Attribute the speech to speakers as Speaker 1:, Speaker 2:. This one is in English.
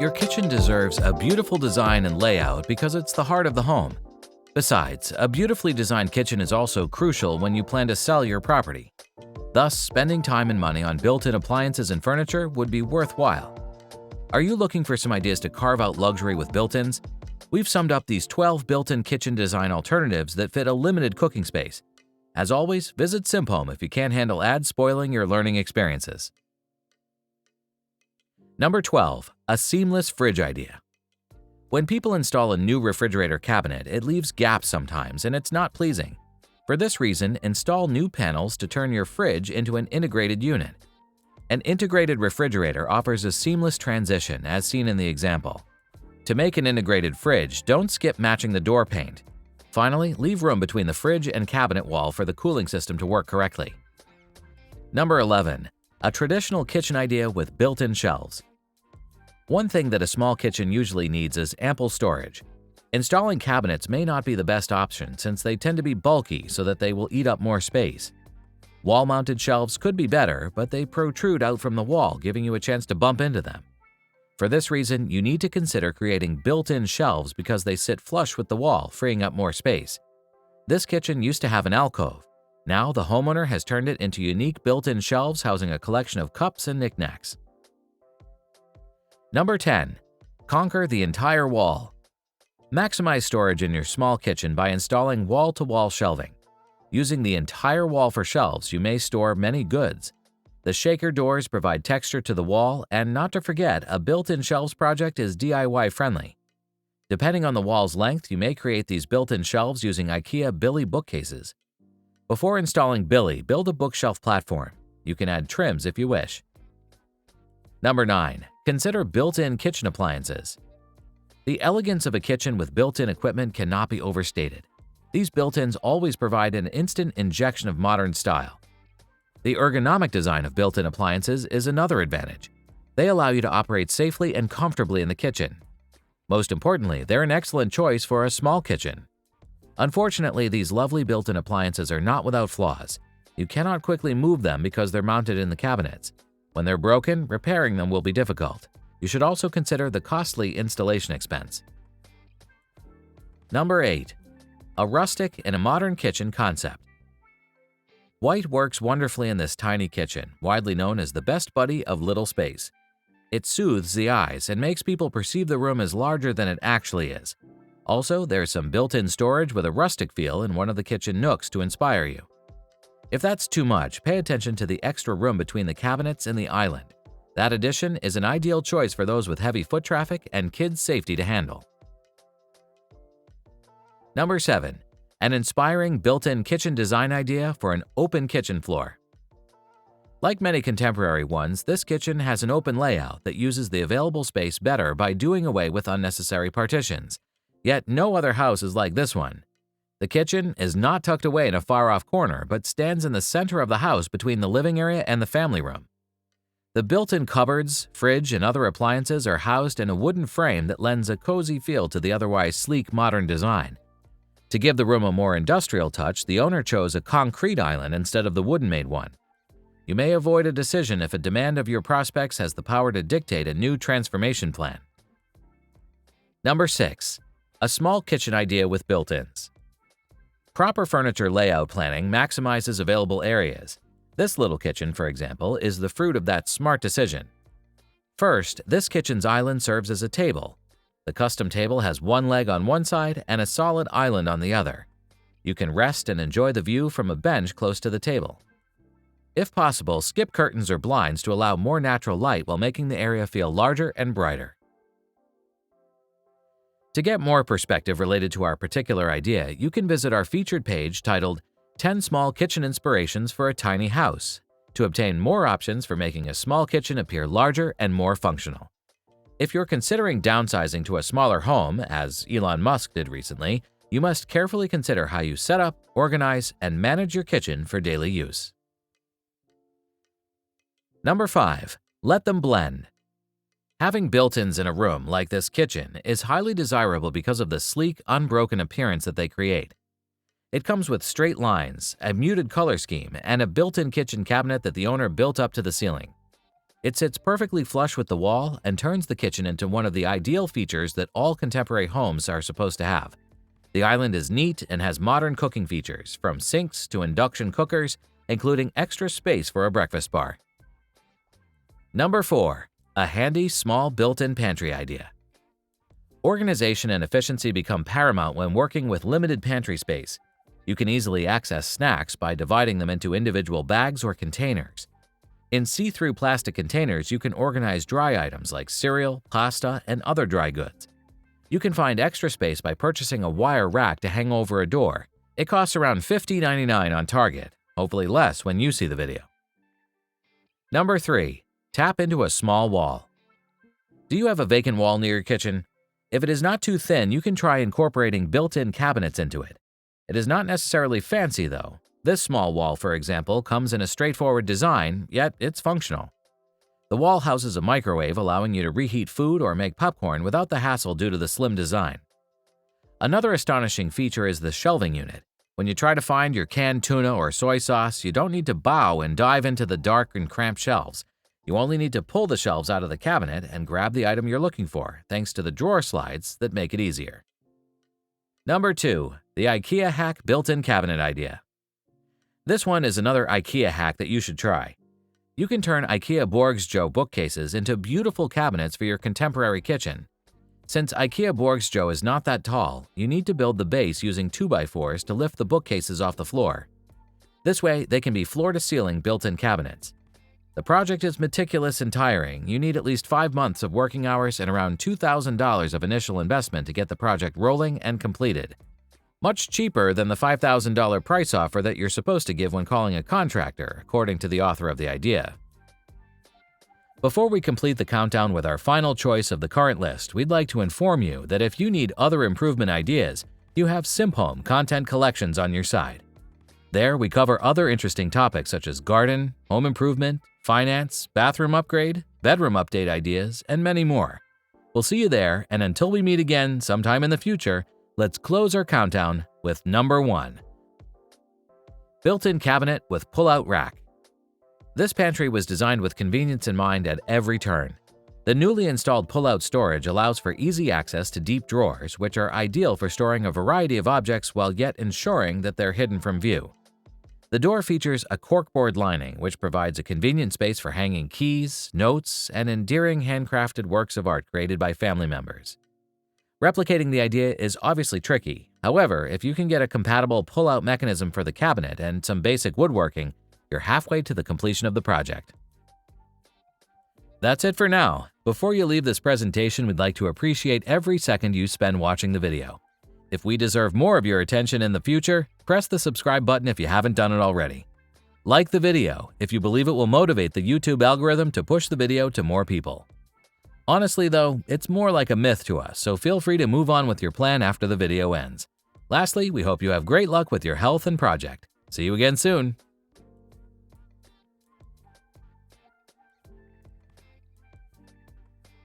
Speaker 1: Your kitchen deserves a beautiful design and layout because it's the heart of the home. Besides, a beautifully designed kitchen is also crucial when you plan to sell your property. Thus, spending time and money on built-in appliances and furniture would be worthwhile. Are you looking for some ideas to carve out luxury with built-ins? We've summed up these 12 built-in kitchen design alternatives that fit a limited cooking space. As always, visit SimpHome if you can't handle ads spoiling your learning experiences. Number 12. A seamless fridge idea. When people install a new refrigerator cabinet, it leaves gaps sometimes, and it's not pleasing. For this reason, install new panels to turn your fridge into an integrated unit. An integrated refrigerator offers a seamless transition, as seen in the example. To make an integrated fridge, don't skip matching the door paint. Finally, leave room between the fridge and cabinet wall for the cooling system to work correctly. Number 11. A traditional kitchen idea with built-in shelves. One thing that a small kitchen usually needs is ample storage. Installing cabinets may not be the best option since they tend to be bulky so that they will eat up more space. Wall-mounted shelves could be better, but they protrude out from the wall, giving you a chance to bump into them. For this reason, you need to consider creating built-in shelves because they sit flush with the wall, freeing up more space. This kitchen used to have an alcove. Now, the homeowner has turned it into unique built-in shelves housing a collection of cups and knickknacks. Number 10. Conquer the entire wall. Maximize storage in your small kitchen by installing wall-to-wall shelving. Using the entire wall for shelves, you may store many goods. The shaker doors provide texture to the wall, and not to forget, a built-in shelves project is DIY-friendly. Depending on the wall's length, you may create these built-in shelves using IKEA Billy bookcases. Before installing Billy, build a bookshelf platform. You can add trims if you wish. Number 9. Consider built-in kitchen appliances. The elegance of a kitchen with built-in equipment cannot be overstated. These built-ins always provide an instant injection of modern style. The ergonomic design of built-in appliances is another advantage. They allow you to operate safely and comfortably in the kitchen. Most importantly, they're an excellent choice for a small kitchen. Unfortunately, these lovely built-in appliances are not without flaws. You cannot quickly move them because they're mounted in the cabinets. When they're broken, repairing them will be difficult. You should also consider the costly installation expense. Number 8. A rustic and a modern kitchen concept. White works wonderfully in this tiny kitchen, widely known as the best buddy of little space. It soothes the eyes and makes people perceive the room as larger than it actually is. Also, there's some built-in storage with a rustic feel in one of the kitchen nooks to inspire you. If that's too much, pay attention to the extra room between the cabinets and the island. That addition is an ideal choice for those with heavy foot traffic and kids' safety to handle. Number 7. An inspiring built-in kitchen design idea for an open kitchen floor. Like many contemporary ones, this kitchen has an open layout that uses the available space better by doing away with unnecessary partitions. Yet no other house is like this one. The kitchen is not tucked away in a far-off corner, but stands in the center of the house between the living area and the family room. The built-in cupboards, fridge, and other appliances are housed in a wooden frame that lends a cozy feel to the otherwise sleek modern design. To give the room a more industrial touch, the owner chose a concrete island instead of the wooden-made one. You may avoid a decision if a demand of your prospects has the power to dictate a new transformation plan. Number 6. A small kitchen idea with built-ins. Proper furniture layout planning maximizes available areas. This little kitchen, for example, is the fruit of that smart decision. First, this kitchen's island serves as a table. The custom table has one leg on one side and a solid island on the other. You can rest and enjoy the view from a bench close to the table. If possible, skip curtains or blinds to allow more natural light while making the area feel larger and brighter. To get more perspective related to our particular idea, you can visit our featured page titled 10 Small Kitchen Inspirations for a Tiny House to obtain more options for making a small kitchen appear larger and more functional. If you're considering downsizing to a smaller home, as Elon Musk did recently, you must carefully consider how you set up, organize, and manage your kitchen for daily use. Number 5. Let them blend. Having built-ins in a room like this kitchen is highly desirable because of the sleek, unbroken appearance that they create. It comes with straight lines, a muted color scheme, and a built-in kitchen cabinet that the owner built up to the ceiling. It sits perfectly flush with the wall and turns the kitchen into one of the ideal features that all contemporary homes are supposed to have. The island is neat and has modern cooking features, from sinks to induction cookers, including extra space for a breakfast bar. Number 4. A handy, small built-in pantry idea. Organization and efficiency become paramount when working with limited pantry space. You can easily access snacks by dividing them into individual bags or containers. In see-through plastic containers, you can organize dry items like cereal, pasta, and other dry goods. You can find extra space by purchasing a wire rack to hang over a door. It costs around $50.99 on Target, hopefully less when you see the video. Number 3. Tap into a small wall. Do you have a vacant wall near your kitchen? If it is not too thin, you can try incorporating built-in cabinets into it. It is not necessarily fancy, though. This small wall, for example, comes in a straightforward design, yet it's functional. The wall houses a microwave, allowing you to reheat food or make popcorn without the hassle due to the slim design. Another astonishing feature is the shelving unit. When you try to find your canned tuna or soy sauce, you don't need to bow and dive into the dark and cramped shelves. You only need to pull the shelves out of the cabinet and grab the item you're looking for, thanks to the drawer slides that make it easier. Number 2. The IKEA Hack Built-in Cabinet Idea. This one is another IKEA hack that you should try. You can turn IKEA Borgsjo bookcases into beautiful cabinets for your contemporary kitchen. Since IKEA Borgsjo is not that tall, you need to build the base using 2x4s to lift the bookcases off the floor. This way, they can be floor-to-ceiling built-in cabinets. The project is meticulous and tiring. You need at least 5 months of working hours and around $2,000 of initial investment to get the project rolling and completed. Much cheaper than the $5,000 price offer that you're supposed to give when calling a contractor, according to the author of the idea. Before we complete the countdown with our final choice of the current list, we'd like to inform you that if you need other improvement ideas, you have SimHome Content Collections on your side. There, we cover other interesting topics such as garden, home improvement, finance, bathroom upgrade, bedroom update ideas, and many more. We'll see you there, and until we meet again sometime in the future, let's close our countdown with number 1. Built-in cabinet with pull-out rack. This pantry was designed with convenience in mind at every turn. The newly installed pull-out storage allows for easy access to deep drawers, which are ideal for storing a variety of objects while yet ensuring that they're hidden from view. The door features a corkboard lining, which provides a convenient space for hanging keys, notes, and endearing handcrafted works of art created by family members. Replicating the idea is obviously tricky. However, if you can get a compatible pull-out mechanism for the cabinet and some basic woodworking, you're halfway to the completion of the project. That's it for now. Before you leave this presentation, we'd like to appreciate every second you spend watching the video. If we deserve more of your attention in the future, press the subscribe button if you haven't done it already. Like the video if you believe it will motivate the YouTube algorithm to push the video to more people. Honestly though, it's more like a myth to us, so feel free to move on with your plan after the video ends. Lastly, we hope you have great luck with your health and project. See you again soon!